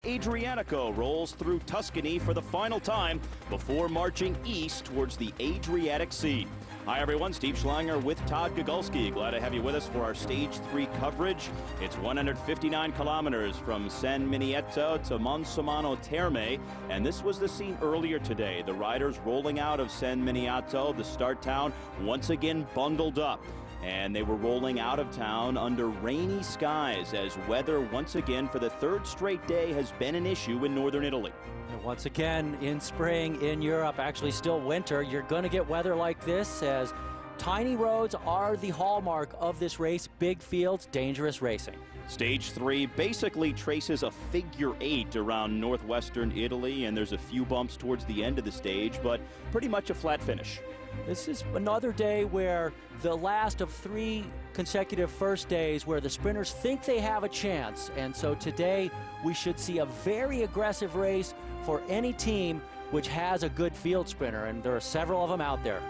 Adriatico rolls through Tuscany for the final time before marching east towards the Adriatic Sea. Hi everyone, Steve Schlanger with Todd Gogulski. Glad to have you with us for our Stage 3 coverage. It's 159 kilometers from San Miniato to Monsemano Terme, and this was the scene earlier today. The riders rolling out of San Miniato, the start town, once again bundled up. And they were rolling out of town under rainy skies as weather once again for the third straight day has been an issue in northern Italy. And once again in spring in Europe, actually still winter, you're going to get weather like this as tiny roads are the hallmark of this race. Big fields, dangerous racing. Stage 3 basically traces a figure 8 around northwestern Italy, and there's a few bumps towards the end of the stage, but pretty much a flat finish. This is another day where the last of 3 consecutive first days where the sprinters think they have a chance. And so today we should see a very aggressive race for any team which has a good field sprinter, and there are several of them out there.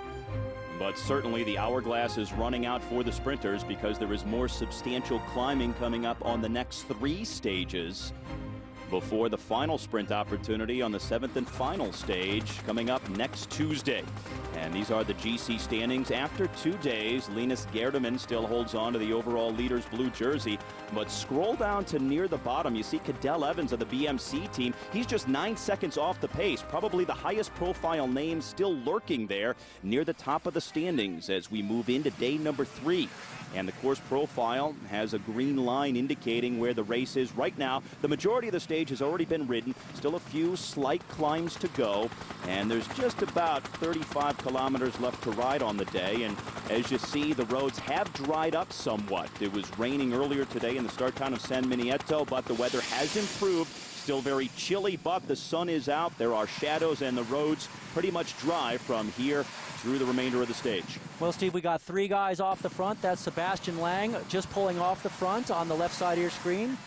But certainly the hourglass is running out for the sprinters because there is more substantial climbing coming up on the next 3 stages before the final sprint opportunity on the 7th and final stage coming up next Tuesday. And these are the GC standings after 2 days. Linus Gerdemann still holds on to the overall leader's blue jersey, but scroll down to near the bottom. You see Cadel Evans of the BMC team. He's just 9 seconds off the pace, probably the highest profile name still lurking there near the top of the standings as we move into day number 3. And the course profile has a green line indicating where the race is right now. The majority of the stage has already been ridden. Still a few slight climbs to go. And there's just about 35 kilometers left to ride on the day. And as you see, the roads have dried up somewhat. It was raining earlier today in the start town of San Miniato, but the weather has improved. Still very chilly, but the sun is out. There are shadows, and the roads pretty much dry from here through the remainder of the stage. Well, Steve, we got 3 guys off the front. That's Sebastian Lang just pulling off the front on the left side of your screen.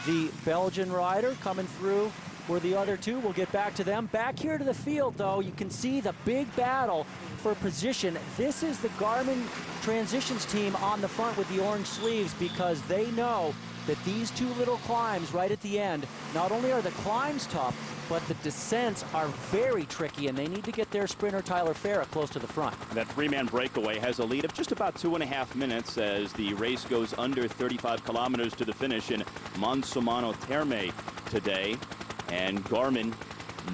The Belgian rider coming through were the other 2. We'll get back to them. Back here to the field, though, you can see the big battle for position. This is the Garmin Transitions team on the front with the orange sleeves because they know that these 2 little climbs right at the end, not only are the climbs tough, but the descents are very tricky, and they need to get their sprinter Tyler Farah close to the front. That 3-man breakaway has a lead of just about 2.5 minutes as the race goes under 35 kilometers to the finish in Monsemano Terme today. And Garmin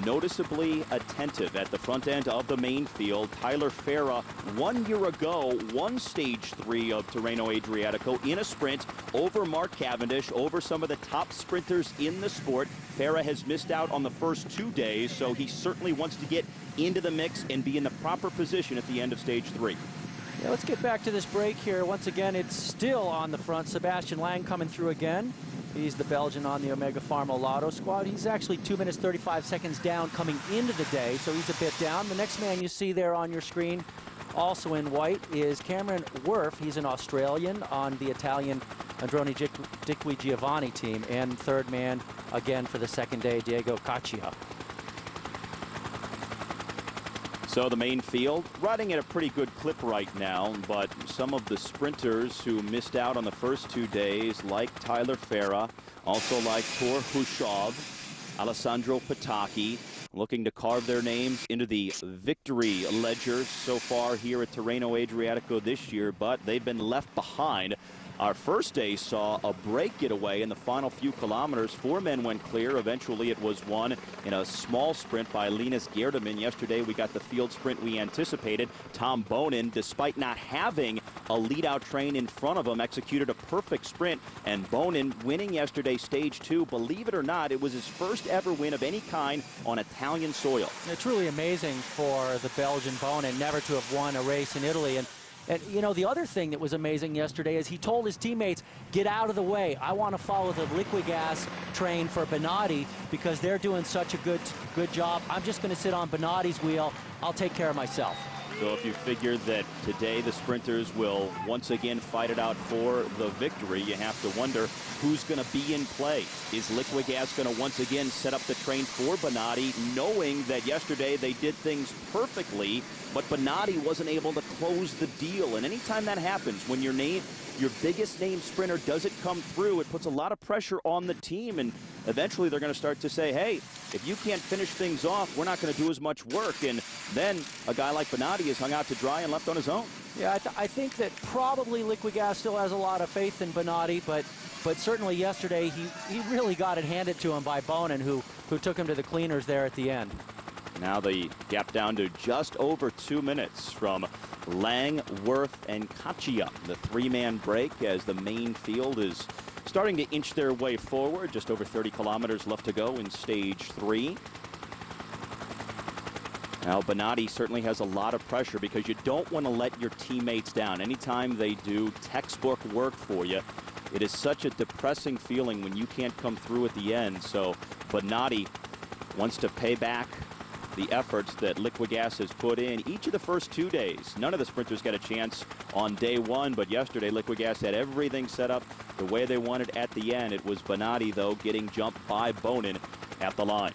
noticeably attentive at the front end of the main field. Tyler Farah 1 year ago won stage 3 of Tirreno Adriatico in a sprint over Mark Cavendish, over some of the top sprinters in the sport. Farah has missed out on the first 2 days, so he certainly wants to get into the mix and be in the proper position at the end of stage 3. Yeah, let's get back to this break here. Once again, it's still on the front. Sebastian Lang coming through again. He's the Belgian on the Omega Pharma Lotto squad. He's actually 2 minutes 35 seconds down coming into the day, so he's a bit down. The next man you see there on your screen, also in white, is Cameron Worf. He's an Australian on the Italian Androni Diqui Giovanni team. And third man, again for the second day, Diego Caccia. So the main field riding at a pretty good clip right now, but some of the sprinters who missed out on the first 2 days, like Tyler Farah, also like Tor Hushov, Alessandro Pataki, looking to carve their names into the victory ledger so far here at Tirreno Adriatico this year, but they've been left behind. Our first day saw a break getaway in the final few kilometers. 4 men went clear. Eventually it was won in a small sprint by Linus Gerdemann. Yesterday we got the field sprint we anticipated. Tom Bonin, despite not having a lead-out train in front of him, executed a perfect sprint. And Bonin winning yesterday stage 2. Believe it or not, it was his first ever win of any kind on Italian soil. It's truly amazing for the Belgian Bonin never to have won a race in Italy. And you know, the other thing that was amazing yesterday is he told his teammates, get out of the way. I want to follow the liquid gas train for Bonatti because they're doing such a good job. I'm just going to sit on Bonatti's wheel. I'll take care of myself. So if you figure that today the sprinters will once again fight it out for the victory, you have to wonder who's going to be in play. Is Liquid Gas going to once again set up the train for Bonatti, knowing that yesterday they did things perfectly, but Bonatti wasn't able to close the deal? And anytime that happens, when your your biggest name sprinter doesn't come through, it puts a lot of pressure on the team, and eventually they're going to start to say, hey, if you can't finish things off, we're not going to do as much work. And then a guy like Bonatti is hung out to dry and left on his own. Yeah, I think that probably Liquigas still has a lot of faith in Bonatti, but certainly yesterday he really got it handed to him by Bonin, who took him to the cleaners there at the end. Now the gap down to just over 2 minutes from Lang, Worth, and Kachia. The three-man break as the main field is starting to inch their way forward. Just over 30 kilometers left to go in stage 3. Now Bonatti certainly has a lot of pressure because you don't want to let your teammates down. Anytime they do textbook work for you, it is such a depressing feeling when you can't come through at the end. So Bonatti wants to pay back the efforts that Liquigas has put in each of the first 2 days. None of the sprinters got a chance on day 1, but yesterday Liquigas had everything set up the way they wanted at the end. It was Bonatti, though, getting jumped by Bonin at the line.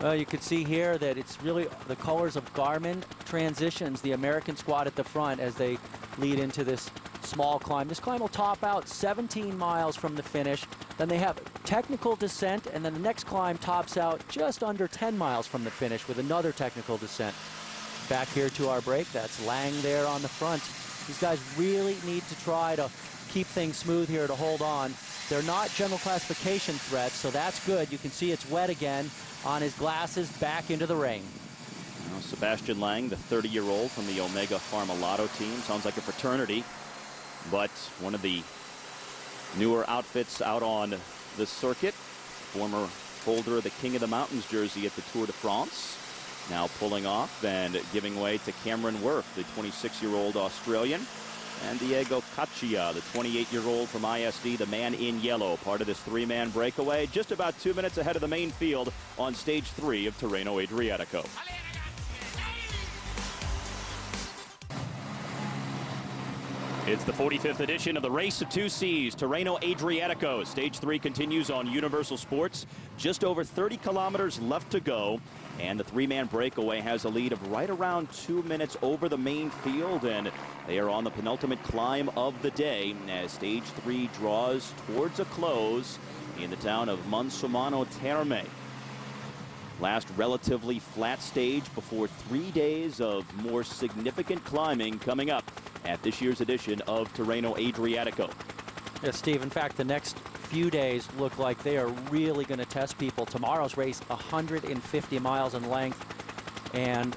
Well, you can see here that it's really the colors of Garmin transitions the American squad at the front as they lead into this small climb. This climb will top out 17 miles from the finish. Then they have technical descent, and then the next climb tops out just under 10 miles from the finish with another technical descent. Back here to our break, that's Lang there on the front. These guys really need to try to keep things smooth here to hold on. They're not general classification threats, so that's good. You can see it's wet again on his glasses back into the rain. Now, Sebastian Lang, the 30-year-old from the Omega Pharma Lotto team. Sounds like a fraternity, but one of the newer outfits out on the circuit. Former holder of the King of the Mountains jersey at the Tour de France. Now pulling off and giving way to Cameron Worth, the 26-year-old Australian. And Diego Caccia, the 28-year-old from ISD, the man in yellow, part of this three-man breakaway. Just about 2 minutes ahead of the main field on stage 3 of Tirreno Adriatico. It's the 45th edition of the Race of Two Seas, Tirreno Adriatico. Stage 3 continues on Universal Sports. Just over 30 kilometers left to go. And the three-man breakaway has a lead of right around 2 minutes over the main field. And they are on the penultimate climb of the day as stage 3 draws towards a close in the town of Monsumano Terme. Last relatively flat stage before 3 days of more significant climbing coming up at this year's edition of Tirreno Adriatico. Yes, Steve, in fact, the next few days look like they are really going to test people. Tomorrow's race, 150 miles in length, and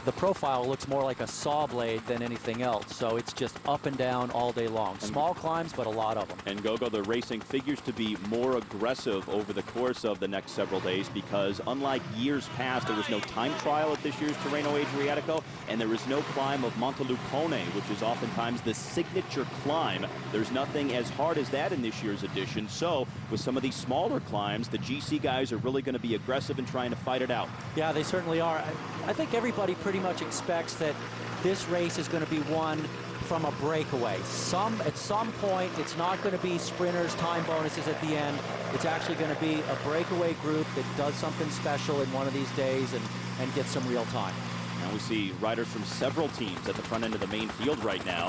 the profile looks more like a saw blade than anything else. So it's just up and down all day long. Small climbs, but a lot of them. And Gogo, the racing figures to be more aggressive over the course of the next several days because unlike years past, there was no time trial at this year's Tirreno Adriatico, and there is no climb of Montelupone, which is oftentimes the signature climb. There's nothing as hard as that in this year's edition. So with some of these smaller climbs, the GC guys are really going to be aggressive in trying to fight it out. Yeah, they certainly are. I think everybody pretty much expects that this race is going to be won from a breakaway. At some point, it's not going to be sprinters, time bonuses at the end. It's actually going to be a breakaway group that does something special in one of these days and gets some real time. Now we see riders from several teams at the front end of the main field right now.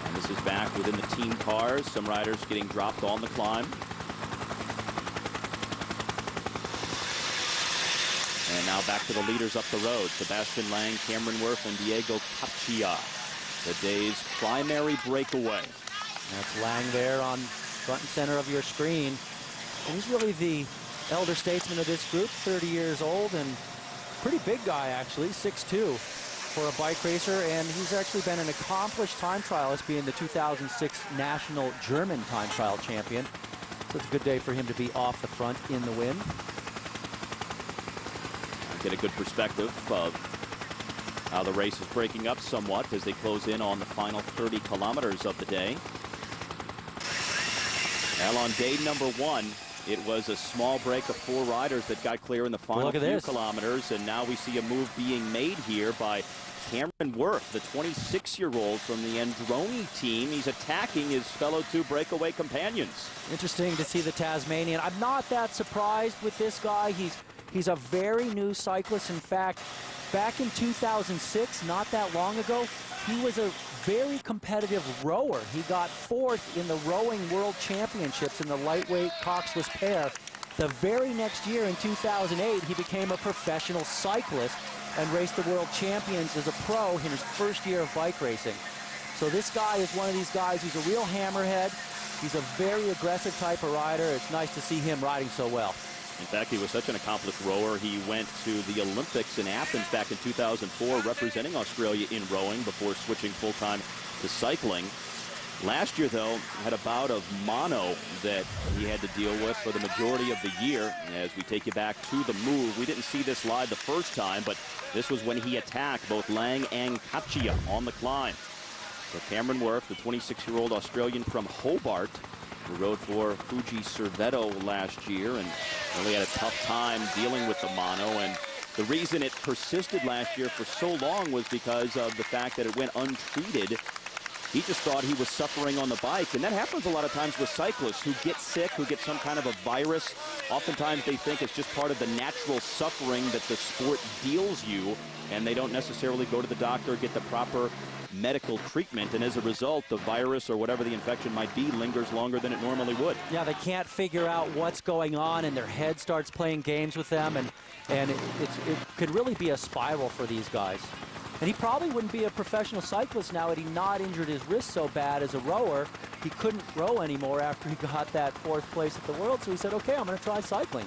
And this is back within the team cars. Some riders getting dropped on the climb. And now back to the leaders up the road. Sebastian Lang, Cameron Worth, and Diego Caccia. The day's primary breakaway. That's Lang there on front and center of your screen. And he's really the elder statesman of this group, 30 years old, and pretty big guy, actually, 6'2", for a bike racer. And he's actually been an accomplished time trialist, being the 2006 national German time trial champion. So it's a good day for him to be off the front in the wind. Get a good perspective of how the race is breaking up somewhat as they close in on the final 30 kilometers of the day. Well, on day number 1, it was a small break of 4 riders that got clear in the final few kilometers, and now we see a move being made here by Cameron Worth, the 26-year-old from the Androni team. He's attacking his fellow 2 breakaway companions. Interesting to see the Tasmanian. I'm not that surprised with this guy. He's a very new cyclist. In fact, back in 2006, not that long ago, he was a very competitive rower. He got 4th in the rowing world championships in the lightweight coxless pair. The very next year, in 2008, he became a professional cyclist and raced the world champions as a pro in his first year of bike racing. So this guy is one of these guys who's a real hammerhead. He's a very aggressive type of rider. It's nice to see him riding so well. In fact, he was such an accomplished rower. He went to the Olympics in Athens back in 2004, representing Australia in rowing before switching full-time to cycling. Last year, though, had a bout of mono that he had to deal with for the majority of the year. As we take you back to the move, we didn't see this live the first time, but this was when he attacked both Lang and Katja on the climb. So Cameron Worth, the 26-year-old Australian from Hobart, who rode for Fuji Servetto last year and really had a tough time dealing with the mono. And the reason it persisted last year for so long was because of the fact that it went untreated. He just thought he was suffering on the bike, and that happens a lot of times with cyclists who get sick, who get some kind of a virus. Oftentimes they think it's just part of the natural suffering that the sport deals you, and they don't necessarily go to the doctor, get the proper medical treatment, and as a result, the virus or whatever the infection might be lingers longer than it normally would. Yeah, they can't figure out what's going on, and their head starts playing games with them, and it could really be a spiral for these guys. And he probably wouldn't be a professional cyclist now had he not injured his wrist so bad as a rower. He couldn't row anymore after he got that 4th place at the World, so he said, okay, I'm going to try cycling.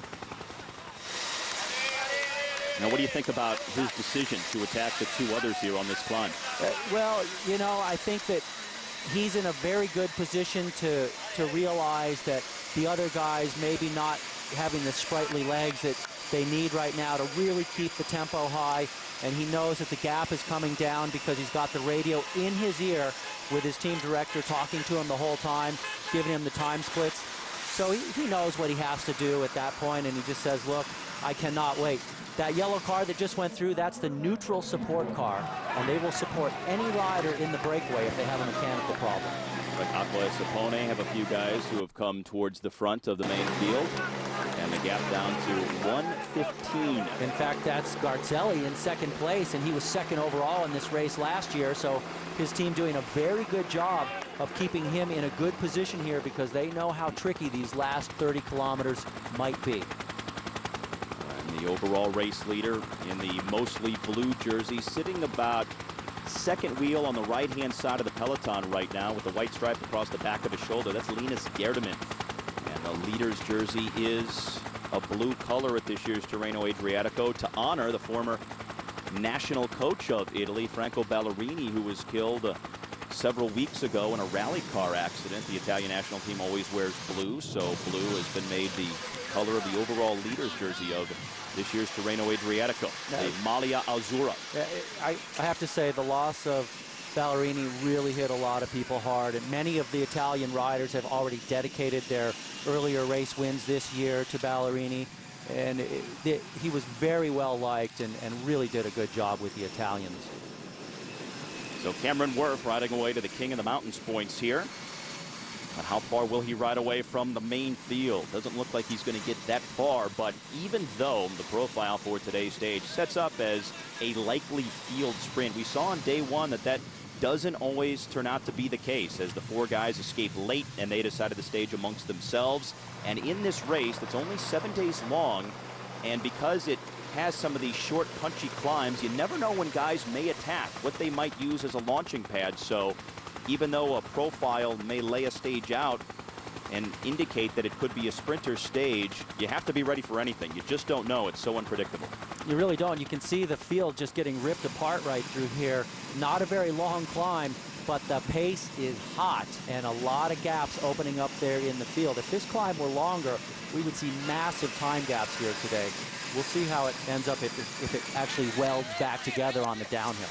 Now, what do you think about his decision to attack the 2 others here on this climb? Well, you know, I think that he's in a very good position to realize that the other guys maybe not having the sprightly legs that they need right now to really keep the tempo high. And he knows that the gap is coming down because he's got the radio in his ear with his team director talking to him the whole time, giving him the time splits. So he knows what he has to do at that point, and he just says, look, I cannot wait. That yellow car that just went through, that's the neutral support car, and they will support any rider in the breakaway if they have a mechanical problem. But Aqua and Sapone have a few guys who have come towards the front of the main field, and the gap down to 1:15. In fact, that's Garzelli in 2nd place, and he was 2nd overall in this race last year, so his team doing a very good job of keeping him in a good position here because they know how tricky these last 30 kilometers might be. And the overall race leader in the mostly blue jersey, sitting about 2nd wheel on the right-hand side of the peloton right now with the white stripe across the back of his shoulder. That's Linus Gerdeman. And the leader's jersey is a blue color at this year's Tirreno Adriatico to honor the former national coach of Italy, Franco Ballerini, who was killed several weeks ago in a rally car accident. The Italian national team always wears blue, so blue has been made the color of the overall leader's jersey of this year's Tirreno Adriatico, the Maglia Azzurra. I have to say the loss of Ballerini really hit a lot of people hard, and many of the Italian riders have already dedicated their earlier race wins this year to Ballerini, and he was very well liked and really did a good job with the Italians. So Cameron Worth riding away to the King of the Mountains points here. But how far will he ride away from the main field? Doesn't look like he's going to get that far, but even though the profile for today's stage sets up as a likely field sprint, we saw on day 1 that doesn't always turn out to be the case, as the 4 guys escaped late and they decided to stage amongst themselves. And in this race that's only 7 days long, and because it has some of these short, punchy climbs, you never know when guys may attack, what they might use as a launching pad. So even though a profile may lay a stage out and indicate that it could be a sprinter stage, you have to be ready for anything. You just don't know. It's so unpredictable. You really don't. You can see the field just getting ripped apart right through here. Not a very long climb, but the pace is hot and a lot of gaps opening up there in the field. If this climb were longer, we would see massive time gaps here today. We'll see how it ends up if it actually welds back together on the downhill.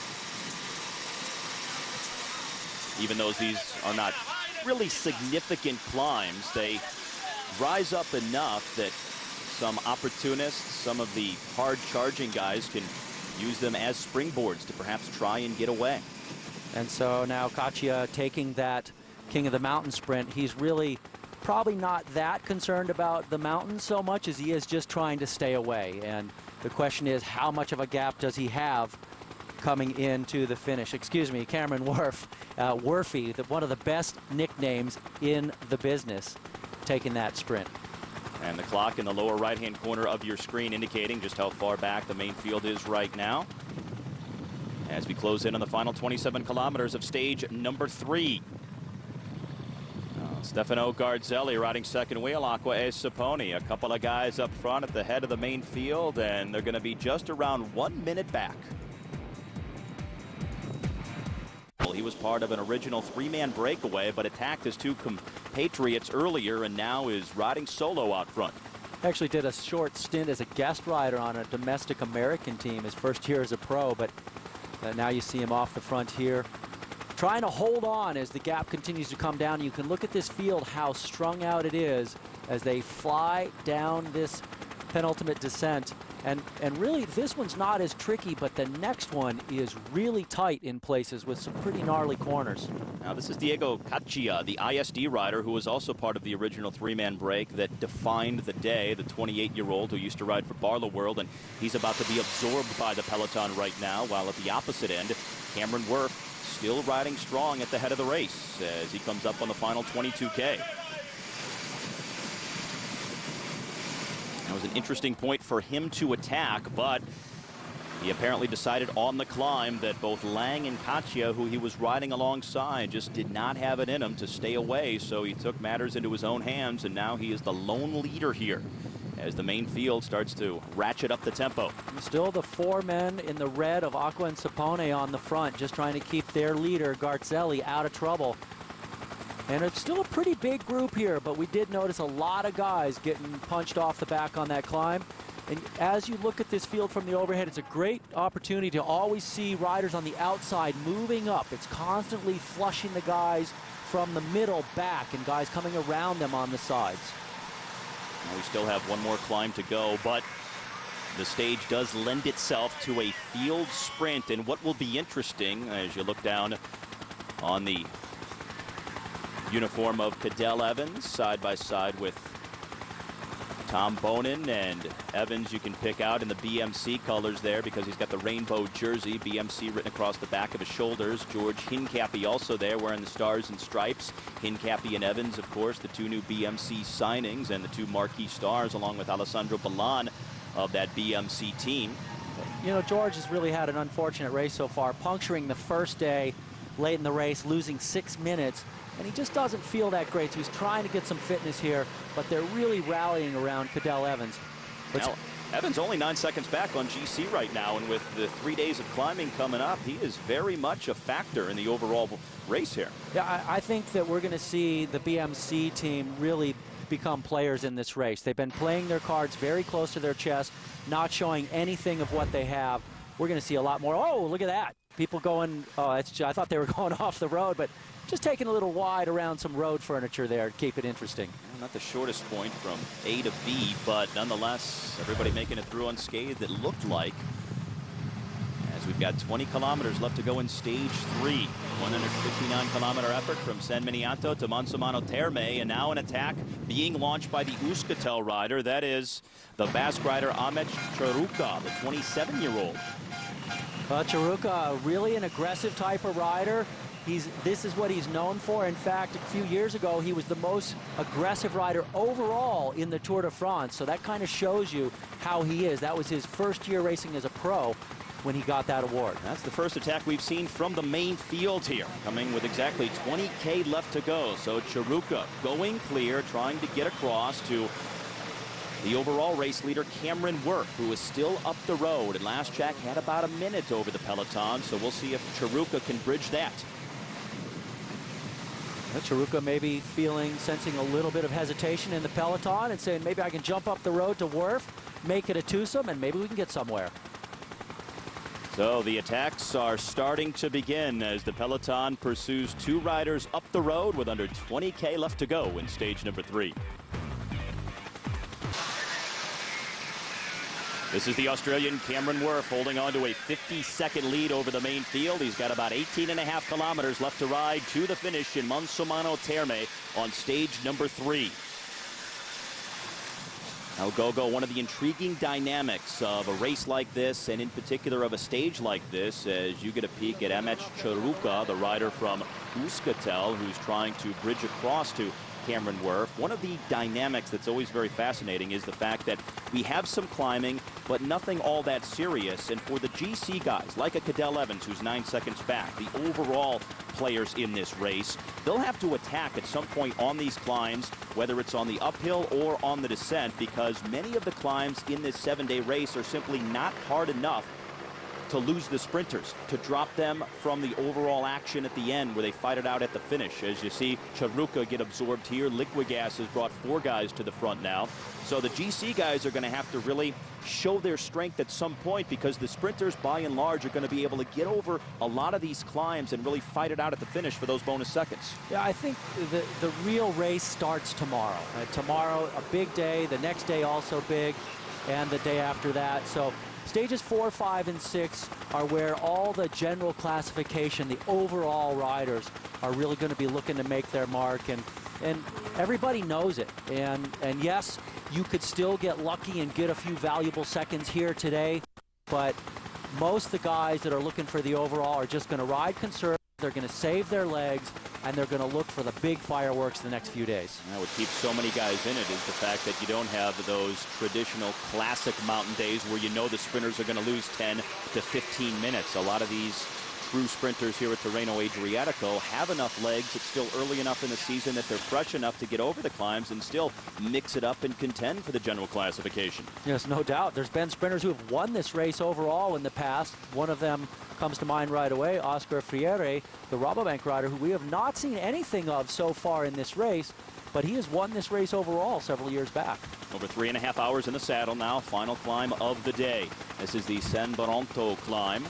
Even though these are not really significant climbs, they rise up enough that some opportunists, some of the hard-charging guys can use them as springboards to perhaps try and get away. And so now Katja taking that King of the Mountain sprint, he's really probably not that concerned about the mountain so much as he is just trying to stay away. And the question is, how much of a gap does he have coming into the finish. Excuse me, Cameron Wurf, Wurfy, one of the best nicknames in the business, taking that sprint. And the clock in the lower right-hand corner of your screen indicating just how far back the main field is right now, as we close in on the final 27 kilometers of stage number 3. Stefano Garzelli riding second wheel, Acqua e Saponi. A couple of guys up front at the head of the main field, and they're going to be just around 1 minute back. Well, he was part of an original 3-man breakaway, but attacked his 2 compatriots earlier and now is riding solo out front. Actually did a short stint as a guest rider on a domestic American team his first year as a pro, but now you see him off the front here, trying to hold on as the gap continues to come down. You can look at this field, how strung out it is as they fly down this penultimate descent. And really, this one's not as tricky, but the next one is really tight in places with some pretty gnarly corners. Now, this is Diego Caccia, the ISD rider, who was also part of the original 3-man break that defined the day, the 28-year-old who used to ride for Barlow World, and he's about to be absorbed by the peloton right now, while at the opposite end, Cameron Wurf still riding strong at the head of the race as he comes up on the final 22K. That was an interesting point for him to attack, but he apparently decided on the climb that both Lang and Caccia, who he was riding alongside, just did not have it in him to stay away, so he took matters into his own hands, and now he is the lone leader here as the main field starts to ratchet up the tempo. Still the 4 men in the red of Acqua and Sapone on the front, just trying to keep their leader, Garzelli, out of trouble. And it's still a pretty big group here, but we did notice a lot of guys getting punched off the back on that climb. And as you look at this field from the overhead, it's a great opportunity to always see riders on the outside moving up. It's constantly flushing the guys from the middle back and guys coming around them on the sides. Now we still have one more climb to go, but the stage does lend itself to a field sprint. And what will be interesting as you look down on the uniform of Cadel Evans side by side with Tom Bonin, and Evans you can pick out in the BMC colors there because he's got the rainbow jersey, BMC written across the back of his shoulders. George Hincapie also there wearing the stars and stripes. Hincapie and Evans, of course, the 2 new BMC signings and the 2 marquee stars, along with Alessandro Ballan of that BMC team. You know, George has really had an unfortunate race so far, puncturing the first day late in the race, losing 6 minutes. And he just doesn't feel that great, so he's trying to get some fitness here, but they're really rallying around Cadel Evans. Now, Evans only 9 seconds back on GC right now, and with the 3 days of climbing coming up, he is very much a factor in the overall race here. Yeah, I think that we're going to see the BMC team really become players in this race. They've been playing their cards very close to their chest, not showing anything of what they have. We're going to see a lot more. Oh, look at that. People going, I thought they were going off the road, but just taking a little wide around some road furniture there to keep it interesting. Well, not the shortest point from A to B, but nonetheless, everybody making it through unscathed, it looked like. As we've got 20 kilometers left to go in stage 3. 159-kilometer effort from San Miniato to Manzomano Terme, and now an attack being launched by the Euskaltel rider. That is the Basque rider Ahmet Charuka, the 27-year-old. Charuka, really an aggressive type of rider. This is what he's known for. In fact, a few years ago, he was the most aggressive rider overall in the Tour de France. So that kind of shows you how he is. That was his first year racing as a pro when he got that award. That's the first attack we've seen from the main field here, coming with exactly 20K left to go. So Charuka going clear, trying to get across to the overall race leader, Cameron Wurf, who is still up the road. And last check had about a minute over the peloton, so we'll see if Charuka can bridge that. Charuka maybe sensing a little bit of hesitation in the peloton and saying, maybe I can jump up the road to Wurf, make it a twosome, and maybe we can get somewhere. So the attacks are starting to begin as the peloton pursues 2 riders up the road with under 20K left to go in stage number 3. This is the Australian Cameron Wurf holding on to a 50-second lead over the main field. He's got about 18.5 kilometers left to ride to the finish in Manzomano Terme on stage number 3. El Gogo, one of the intriguing dynamics of a race like this, and in particular of a stage like this, as you get a peek at Emec Charuka, the rider from Euskaltel, who's trying to bridge across to Cameron Wurf. One of the dynamics that's always very fascinating is the fact that we have some climbing, but nothing all that serious. And for the GC guys, like a Cadel Evans, who's 9 seconds back, the overall players in this race, they'll have to attack at some point on these climbs, whether it's on the uphill or on the descent, because many of the climbs in this 7-day race are simply not hard enough to lose the sprinters, to drop them from the overall action at the end where they fight it out at the finish. As you see, Charuka get absorbed here. Liquigas has brought 4 guys to the front now. So the GC guys are going to have to really show their strength at some point, because the sprinters, by and large, are going to be able to get over a lot of these climbs and really fight it out at the finish for those bonus seconds. Yeah, I think the real race starts tomorrow. Tomorrow, a big day. The next day also big, and the day after that. So stages 4, 5, and 6 are where all the general classification, the overall riders, are really going to be looking to make their mark, and everybody knows it. And yes, you could still get lucky and get a few valuable seconds here today, but most of the guys that are looking for the overall are just going to ride conservative. They're going to save their legs, and they're going to look for the big fireworks the next few days. Now, what keeps so many guys in it is the fact that you don't have those traditional classic mountain days where you know the sprinters are going to lose 10 to 15 minutes. A lot of these true sprinters here at Tirreno Adriatico have enough legs. It's still early enough in the season that they're fresh enough to get over the climbs and still mix it up and contend for the general classification. Yes, no doubt. There's been sprinters who have won this race overall in the past. One of them comes to mind right away, Oscar Freire, the Rabobank rider, who we have not seen anything of so far in this race, but he has won this race overall several years back. Over 3.5 hours in the saddle now, final climb of the day. This is the San Baronto climb.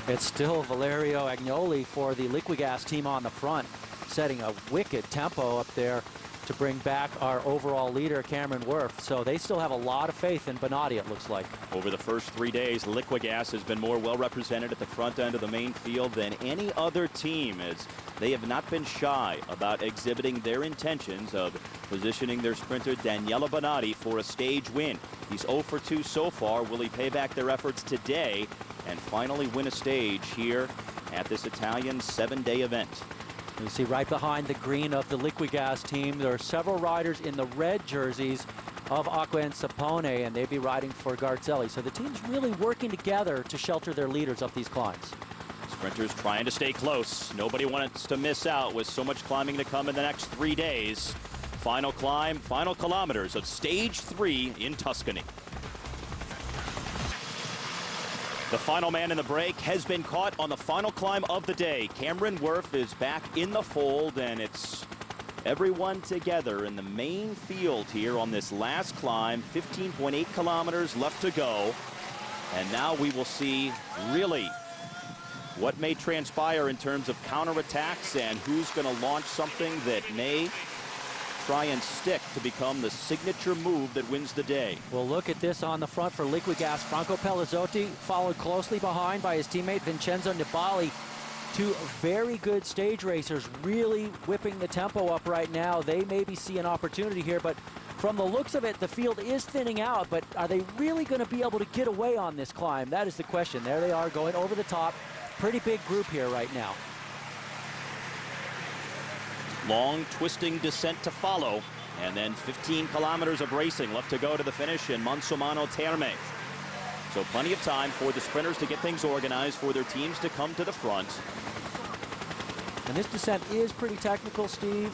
It's still Valerio Agnoli for the Liquigas team on the front, setting a wicked tempo up there to bring back our overall leader, Cameron Wurf. So they still have a lot of faith in Bonatti, it looks like. Over the first 3 days, Liquigas has been more well represented at the front end of the main field than any other team, as they have not been shy about exhibiting their intentions of positioning their sprinter Daniele Bonatti for a stage win. He's 0 for 2 so far. Will he pay back their efforts today and finally win a stage here at this Italian 7-day event? You see right behind the green of the Liquigas team, there are several riders in the red jerseys of Acqua and Sapone, and they'd be riding for Garzelli. So the team's really working together to shelter their leaders up these climbs. Sprinters trying to stay close. Nobody wants to miss out with so much climbing to come in the next 3 days. Final climb, final kilometers of stage 3 in Tuscany. The final man in the break has been caught on the final climb of the day. Cameron Wurf is back in the fold, and it's everyone together in the main field here on this last climb. 15.8 kilometers left to go. And now we will see really what may transpire in terms of counterattacks and who's going to launch something that may try and stick to become the signature move that wins the day. Well, look at this on the front for Liquigas. Franco Pelizzotti followed closely behind by his teammate Vincenzo Nibali. 2 very good stage racers really whipping the tempo up right now. They maybe see an opportunity here, but from the looks of it, the field is thinning out, but are they really going to be able to get away on this climb? That is the question. There they are going over the top. Pretty big group here right now. Long twisting descent to follow, and then 15 kilometers of racing left to go to the finish in Monsomano Terme. So plenty of time for the sprinters to get things organized, for their teams to come to the front. And this descent is pretty technical, Steve,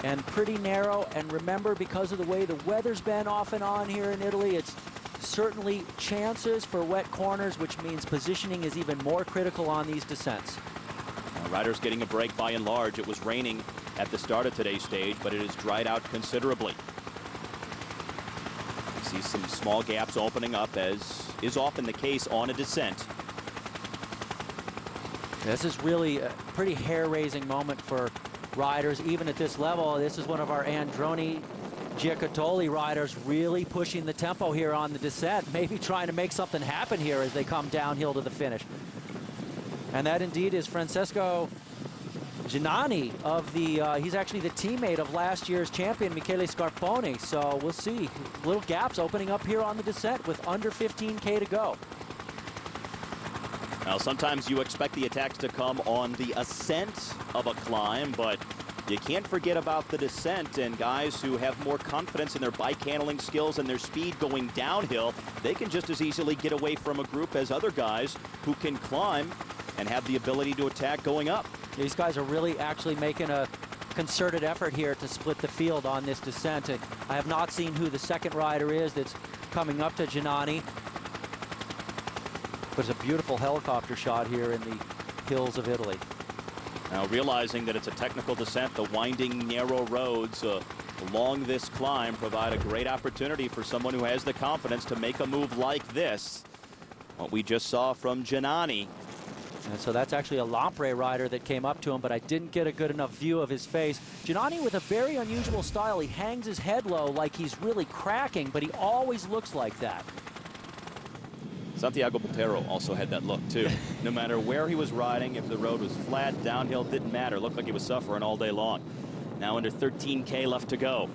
and pretty narrow. And remember, because of the way the weather's been off and on here in Italy, it's certainly chances for wet corners, which means positioning is even more critical on these descents. Riders getting a break by and large. It was raining at the start of today's stage, but it has dried out considerably. You see some small gaps opening up, as is often the case on a descent. This is really a pretty hair-raising moment for riders, even at this level. This is one of our Androni Giocattoli riders really pushing the tempo here on the descent, maybe trying to make something happen here as they come downhill to the finish. And that indeed is Francesco Giannani of the, he's actually the teammate of last year's champion, Michele Scarponi. So we'll see. Little gaps opening up here on the descent with under 15K to go. Now, sometimes you expect the attacks to come on the ascent of a climb, but you can't forget about the descent, and guys who have more confidence in their bike handling skills and their speed going downhill, they can just as easily get away from a group as other guys who can climb and have the ability to attack going up. These guys are really actually making a concerted effort here to split the field on this descent. And I have not seen who the second rider is that's coming up to Giannani. But it's a beautiful helicopter shot here in the hills of Italy. Now, realizing that it's a technical descent, the winding, narrow roads along this climb provide a great opportunity for someone who has the confidence to make a move like this. What we just saw from Giannani. And so that's actually a Lampre rider that came up to him, but I didn't get a good enough view of his face. Giannani with a very unusual style. He hangs his head low like he's really cracking, but he always looks like that. Santiago Botero also had that look too. No matter where he was riding, if the road was flat, downhill, didn't matter. Looked like he was suffering all day long. Now under 13K left to go.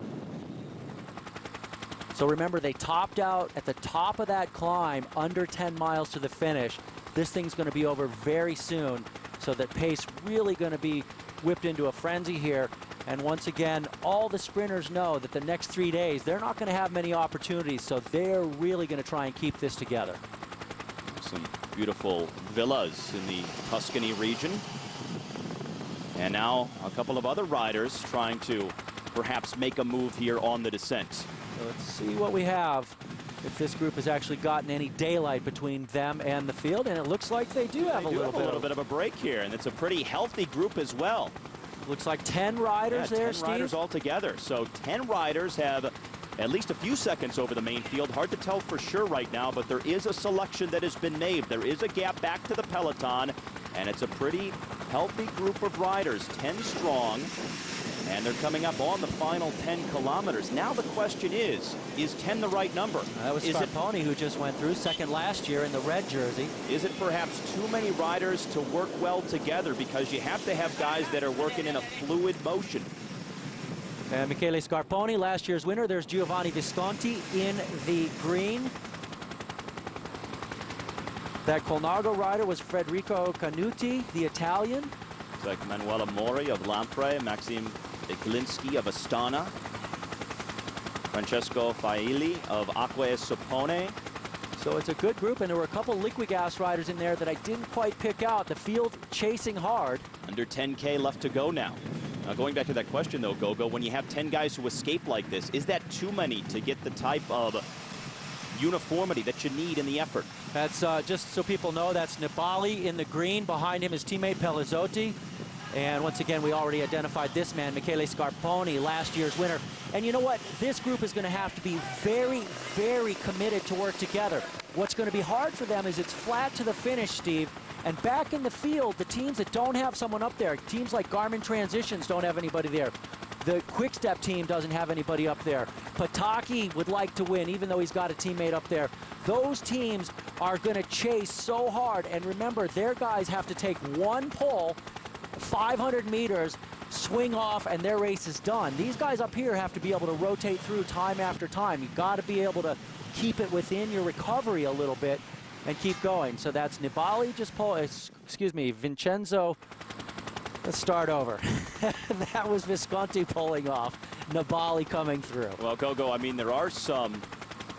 So remember, they topped out at the top of that climb under 10 miles to the finish. This thing's going to be over very soon, so that pace really going to be whipped into a frenzy here. And once again, all the sprinters know that the next 3 days, they're not going to have many opportunities, so they're really going to try and keep this together. Some beautiful villas in the Tuscany region. And now a couple of other riders trying to perhaps make a move here on the descent. So let's see what we have, if this group has actually gotten any daylight between them and the field, and it looks like they do have a little bit of a break here, and it's a pretty healthy group as well. Looks like 10 riders there, 10 Steve. riders altogether. So 10 riders have at least a few seconds over the main field. Hard to tell for sure right now, but there is a selection that has been made. There is a gap back to the peloton, and it's a pretty healthy group of riders, 10 strong, and they're coming up on the final 10 kilometers. Now the question is 10 the right number? That was Scarponi who just went through second last year in the red jersey. Is it perhaps too many riders to work well together, because you have to have guys that are working in a fluid motion? And Michele Scarponi, last year's winner. There's Giovanni Visconti in the green. That Colnago rider was Federico Canuti, the Italian. It's like Manuela Mori of Lampre, Maxim Eklinski of Astana, Francesco Faili of Acque Suppone. So it's a good group, and there were a couple Liquigas riders in there that I didn't quite pick out. The field chasing hard. Under 10K left to go now. Now, going back to that question, though, Gogo, when you have 10 guys who escape like this, is that too many to get the type of uniformity that you need in the effort? That's just so people know, that's Nibali in the green. Behind him, his teammate Pelizzotti. And once again, we already identified this man, Michele Scarponi, last year's winner. And you know what? This group is going to have to be very, very committed to work together. What's going to be hard for them is it's flat to the finish, Steve. And back in the field, the teams that don't have someone up there, teams like Garmin Transitions don't have anybody there. The Quick Step team doesn't have anybody up there. Pataki would like to win, even though he's got a teammate up there. Those teams are going to chase so hard. And remember, their guys have to take one pull, 500 meters, swing off, and their race is done. These guys up here have to be able to rotate through time after time. You've got to be able to keep it within your recovery a little bit and keep going. So that's Nibali just Vincenzo. Let's start over. That was Visconti pulling off. Nibali coming through. Well, Gogo, I mean, there are some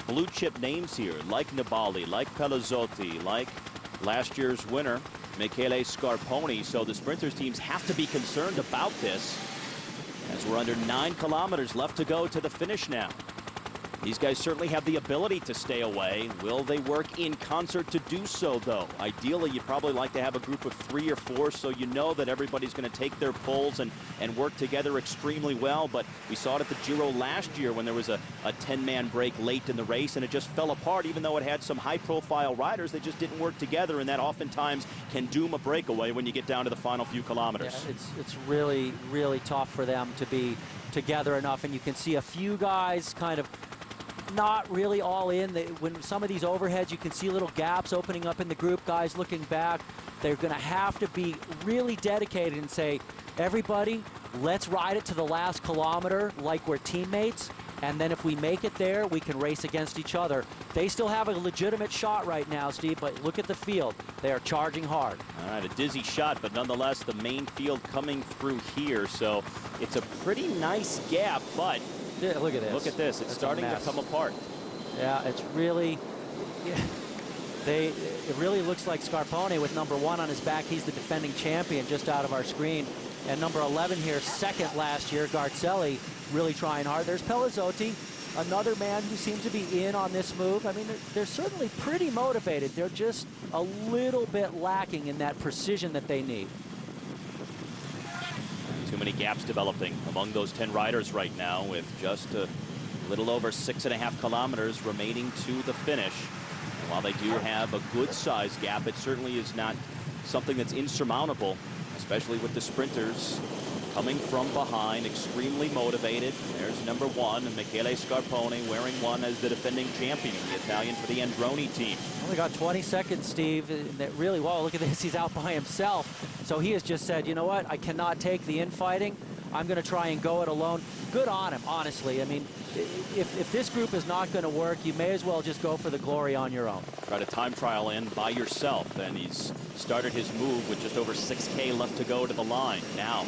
blue chip names here, like Nibali, like Pelizzotti, like last year's winner, Michele Scarponi. So the sprinters teams have to be concerned about this, as we're under 9 kilometers left to go to the finish now. These guys certainly have the ability to stay away. Will they work in concert to do so, though? Ideally, you'd probably like to have a group of 3 or 4, so you know that everybody's going to take their pulls and work together extremely well. But we saw it at the Giro last year when there was a 10-man break late in the race, and it just fell apart. Even though it had some high-profile riders, they just didn't work together, and that oftentimes can doom a breakaway when you get down to the final few kilometers. Yeah, it's really, really tough for them to be together enough, and you can see a few guys kind of not really all in. When some of these overheads, you can see little gaps opening up in the group. Guys looking back, they're going to have to be really dedicated and say, everybody, let's ride it to the last kilometer like we're teammates, and then if we make it there, we can race against each other. They still have a legitimate shot right now, Steve, but look at the field. They are charging hard. All right, a dizzy shot, but nonetheless, the main field coming through here, so it's a pretty nice gap, but yeah, look at this. Look at this. It's starting to come apart. Yeah, it's really... Yeah. It really looks like Scarpone with number 1 on his back. He's the defending champion just out of our screen. And number 11 here, second last year, Garzelli, really trying hard. There's Pelizzotti, another man who seems to be in on this move. I mean, they're certainly pretty motivated. They're just a little bit lacking in that precision that they need. Too many gaps developing among those 10 riders right now, with just a little over 6.5 kilometers remaining to the finish. And while they do have a good size gap, it certainly is not something that's insurmountable, especially with the sprinters coming from behind, extremely motivated. There's number 1, Michele Scarpone, wearing 1 as the defending champion, the Italian for the Androni team. Only got 20 seconds, Steve. And that really, wow, look at this. He's out by himself. So he has just said, you know what? I cannot take the infighting. I'm going to try and go it alone. Good on him, honestly. I mean, if this group is not going to work, you may as well just go for the glory on your own. Try to time trial in by yourself, and he's started his move with just over 6K left to go to the line. Now,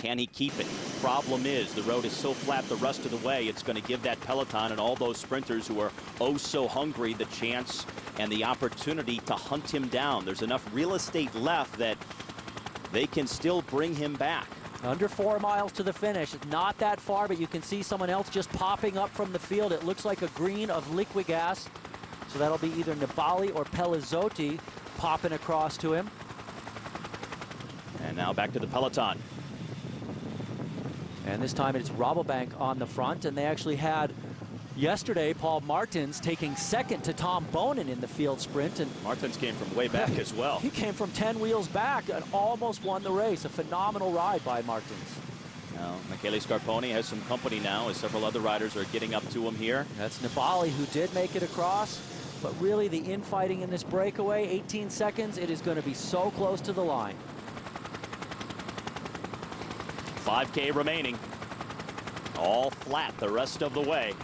can he keep it? Problem is, the road is so flat the rest of the way, it's going to give that peloton and all those sprinters who are oh so hungry the chance and the opportunity to hunt him down. There's enough real estate left that they can still bring him back. Under 4 miles to the finish. It's not that far, but you can see someone else just popping up from the field. It looks like a green of Liquigas. So that'll be either Nibali or Pelizzotti popping across to him. And now back to the peloton. And this time it's Rabobank on the front, and they actually had yesterday Paul Martins taking second to Tom Bonin in the field sprint. And Martins came from way back as well. He came from 10 wheels back and almost won the race. A phenomenal ride by Martins. Now, Michele Scarpone has some company now as several other riders are getting up to him here. That's Nibali, who did make it across. But really, the infighting in this breakaway, 18 seconds, it is going to be so close to the line. 5K remaining. All flat the rest of the way.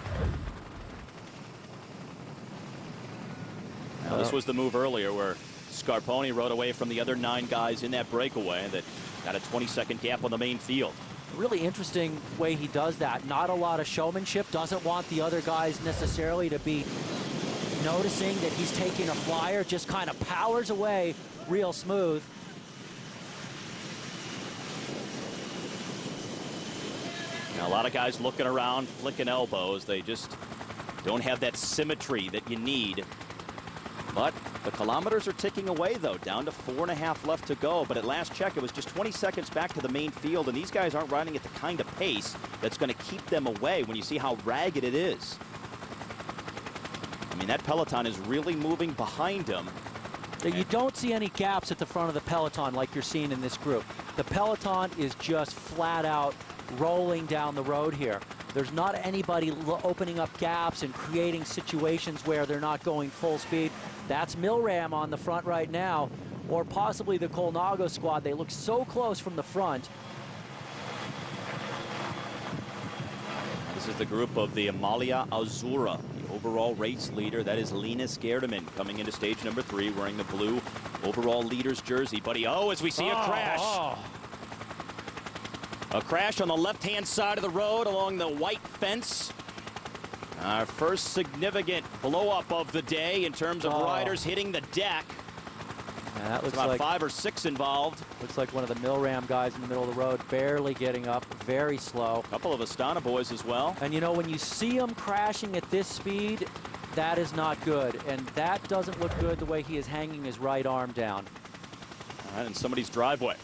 Now, this was the move earlier where Scarpone rode away from the other 9 guys in that breakaway that got a 20-second gap on the main field. Really interesting way he does that. Not a lot of showmanship. Doesn't want the other guys necessarily to be noticing that he's taking a flyer. Just kind of powers away real smooth. Now, a lot of guys looking around, flicking elbows. They just don't have that symmetry that you need. But the kilometers are ticking away, though, down to 4.5 left to go. But at last check, it was just 20 seconds back to the main field, and these guys aren't riding at the kind of pace that's going to keep them away when you see how ragged it is. I mean, that peloton is really moving behind them. You don't see any gaps at the front of the peloton like you're seeing in this group. The peloton is just flat out rolling down the road here. There's not anybody opening up gaps and creating situations where they're not going full speed. That's Milram on the front right now, or possibly the Colnago squad. They look so close from the front. This is the group of the Amalia Azzurra, the overall race leader. That is Linus Gerdemann coming into stage number 3 wearing the blue overall leader's jersey. But as we see a crash. A crash on the left-hand side of the road along the white fence. Our first significant blow-up of the day in terms of riders hitting the deck. Yeah, that looks about like 5 or 6 involved. Looks like one of the Milram guys in the middle of the road, barely getting up, very slow. A couple of Astana boys as well. And you know, when you see him crashing at this speed, that is not good. And that doesn't look good the way he is hanging his right arm down. All right, in somebody's driveway.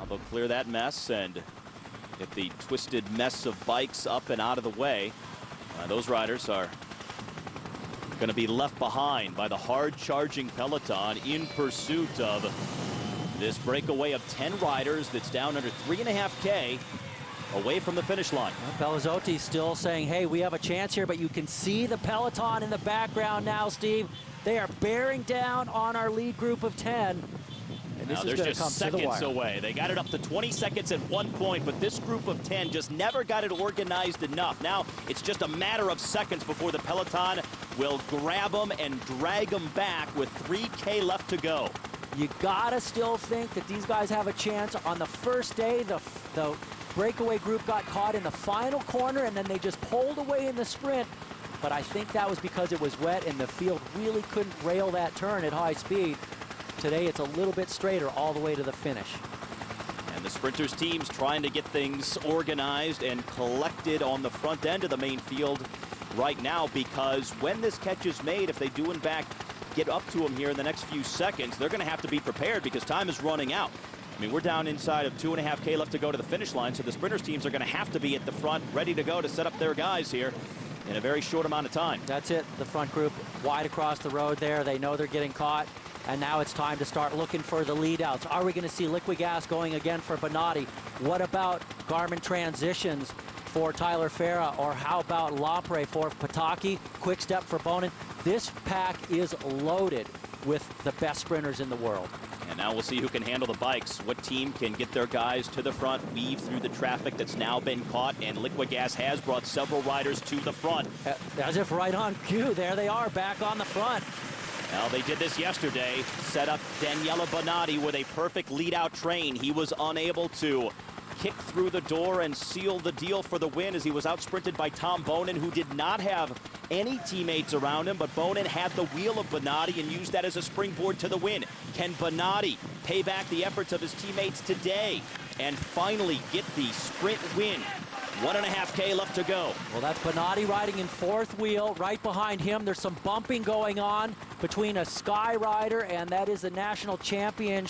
They'll clear that mess and get the twisted mess of bikes up and out of the way. Those riders are going to be left behind by the hard-charging peloton in pursuit of this breakaway of 10 riders that's down under 3.5K. away from the finish line. Well, Pellizzotti's still saying, hey, we have a chance here, but you can see the peloton in the background now, Steve. They are bearing down on our lead group of 10. And now they're just seconds away. They got it up to 20 seconds at one point, but this group of 10 just never got it organized enough. Now it's just a matter of seconds before the peloton will grab them and drag them back with 3K left to go. You gotta still think that these guys have a chance. On the first day, the breakaway group got caught in the final corner, and then they just pulled away in the sprint. But I think that was because it was wet and the field really couldn't rail that turn at high speed. Today it's a little bit straighter all the way to the finish. And the sprinters teams trying to get things organized and collected on the front end of the main field right now, because when this catch is made, if they do in fact get up to them here in the next few seconds, they're going to have to be prepared because time is running out. I mean, we're down inside of 2.5K left to go to the finish line, so the sprinters teams are going to have to be at the front, ready to go to set up their guys here in a very short amount of time. That's it. The front group wide across the road there. They know they're getting caught, and now it's time to start looking for the lead outs. Are we going to see Liquid Gas going again for Bonatti? What about Garmin transitions for Tyler Farah, or how about Lampre for Pataki? Quick step for Bonin. This pack is loaded with the best sprinters in the world. And now we'll see who can handle the bikes. What team can get their guys to the front, weave through the traffic that's now been caught, and Liquid Gas has brought several riders to the front. As if right on cue, there they are back on the front. Now, they did this yesterday, set up Daniele Bonatti with a perfect lead-out train. He was unable to kick through the door and seal the deal for the win as he was out-sprinted by Tom Bonin, who did not have any teammates around him, but Bonin had the wheel of Bonatti and used that as a springboard to the win. Can Bonatti pay back the efforts of his teammates today and finally get the sprint win? 1.5K left to go. Well, that's Bonatti riding in fourth wheel. Right behind him, there's some bumping going on between a Sky rider, and that is the national champion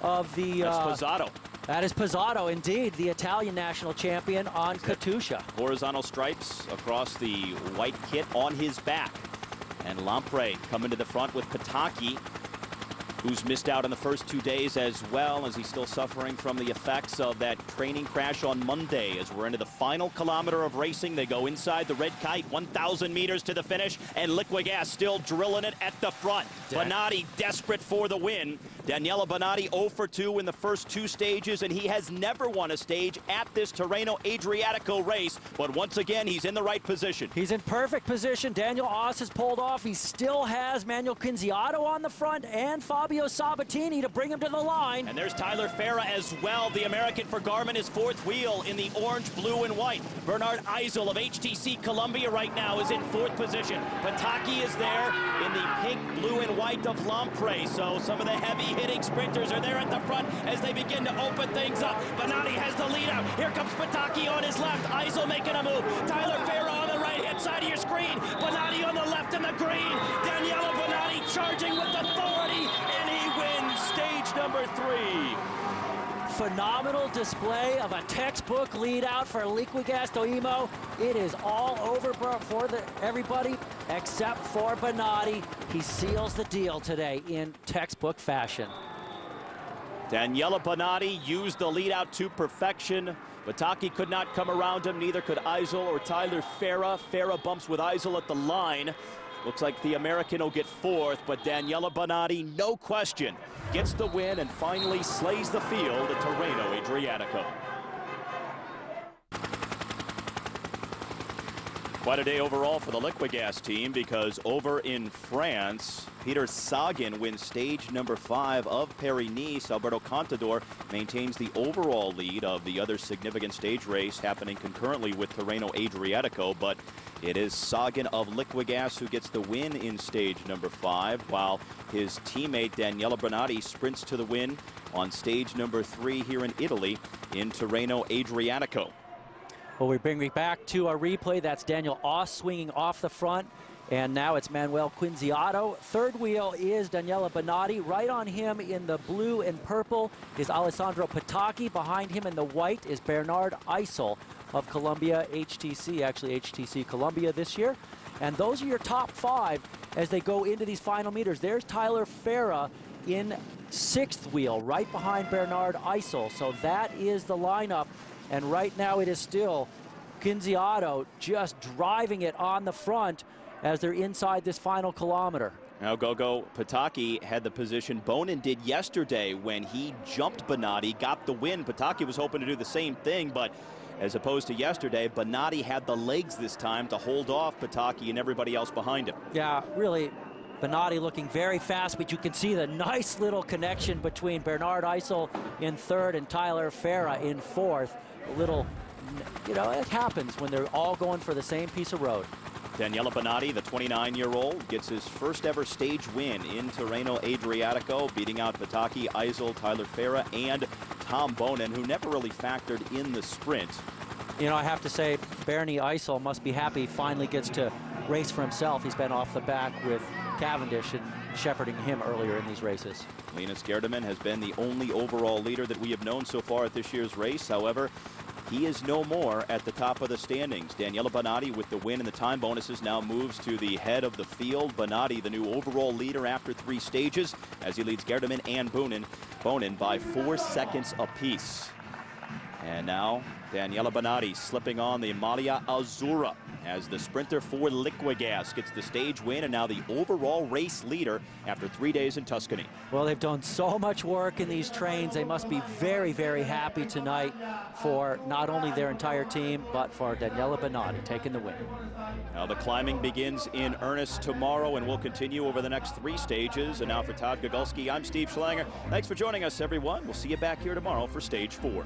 of the... That's Pozzato. That is Pozzato, indeed, the Italian national champion on Katusha. Horizontal stripes across the white kit on his back. And Lampre coming to the front with Pataki, who's missed out on the first 2 days as well, as he's still suffering from the effects of that training crash on Monday. As we're into the final kilometer of racing, they go inside the red kite, 1,000 meters to the finish, and Liquid Gas still drilling it at the front. Bonatti desperate for the win. Daniele Bonatti 0 for 2 in the first 2 stages, and he has never won a stage at this Tirreno Adriatico race, but once again, he's in the right position. He's in perfect position. Daniel Oss has pulled off. He still has Manuel Quinziato on the front and Fabio Sabatini to bring him to the line. And there's Tyler Farah as well, the American for Garmin, his fourth wheel in the orange, blue, and white. Bernard Eisel of HTC Columbia right now is in fourth position. Pataki is there in the pink, blue, and white of Lampre. So some of the heavy-hitting sprinters are there at the front as they begin to open things up. Bonatti has the lead out. Here comes Pataki on his left. Eisel making a move. Tyler Farah on the right-hand side of your screen. Bonatti on the left in the green. Daniele Bonatti charging with authority, and he wins stage number 3. Phenomenal display of a textbook lead out for Liquid Gas Doimo. It is all over for everybody except for Bonatti. He seals the deal today in textbook fashion. Daniele Bonatti used the lead out to perfection. Pataki could not come around him, neither could Eisel or Tyler Farah. Farah bumps with Eisel at the line. Looks like the American will get fourth, but Daniele Bonatti, no question, gets the win and finally slays the field at Tirreno Adriatico. Quite a day overall for the Liquid Gas team, because over in France, Peter Sagan wins stage number 5 of Paris-Nice. Alberto Contador maintains the overall lead of the other significant stage race happening concurrently with Tirreno Adriatico, but it is Sagan of Liquid Gas who gets the win in stage number 5, while his teammate Daniele Bonatti sprints to the win on stage number 3 here in Italy in Tirreno Adriatico. Well, we bring it back to our replay. That's Daniel Oss swinging off the front, and now it's Manuel Quinziato. Third wheel is Daniele Bonatti. Right on him in the blue and purple is Alessandro Pataki. Behind him in the white is Bernard Eisel of Columbia HTC, actually HTC Columbia this year. And those are your top 5 as they go into these final meters. There's Tyler Farah in sixth wheel right behind Bernard Eisel. So that is the lineup. And right now it is still Quinziato just driving it on the front as they're inside this final kilometer. Now Gogo Pataki had the position Bonin did yesterday when he jumped Bonatti, got the win. Pataki was hoping to do the same thing, but as opposed to yesterday, Bonatti had the legs this time to hold off Pataki and everybody else behind him. Yeah, really, Bonatti looking very fast, but you can see the nice little connection between Bernard Eisel in third and Tyler Farah in fourth. A little, you know, it happens when they're all going for the same piece of road. Daniele Bonatti, the 29-year-old, gets his first ever stage win in Tirreno Adriatico, beating out Pataki, Eisel, Tyler Farah, and Tom Bonin, who never really factored in the sprint. You know, I have to say, Bernie Eisel must be happy he finally gets to race for himself. He's been off the back with Cavendish and shepherding him earlier in these races. Linus Gerdemann has been the only overall leader that we have known so far at this year's race. However, he is no more at the top of the standings. Daniele Bonatti, with the win and the time bonuses, now moves to the head of the field. Bonatti, the new overall leader after 3 stages, as he leads Gerdemann and Bonin by 4 seconds apiece. And now Daniele Bonatti slipping on the Maglia Azzurra as the sprinter for Liquigas gets the stage win and now the overall race leader after 3 days in Tuscany. Well, they've done so much work in these trains. They must be very, very happy tonight for not only their entire team, but for Daniele Bonatti taking the win. Now the climbing begins in earnest tomorrow and will continue over the next 3 stages. And now for Todd Gogulski, I'm Steve Schlanger. Thanks for joining us, everyone. We'll see you back here tomorrow for stage 4.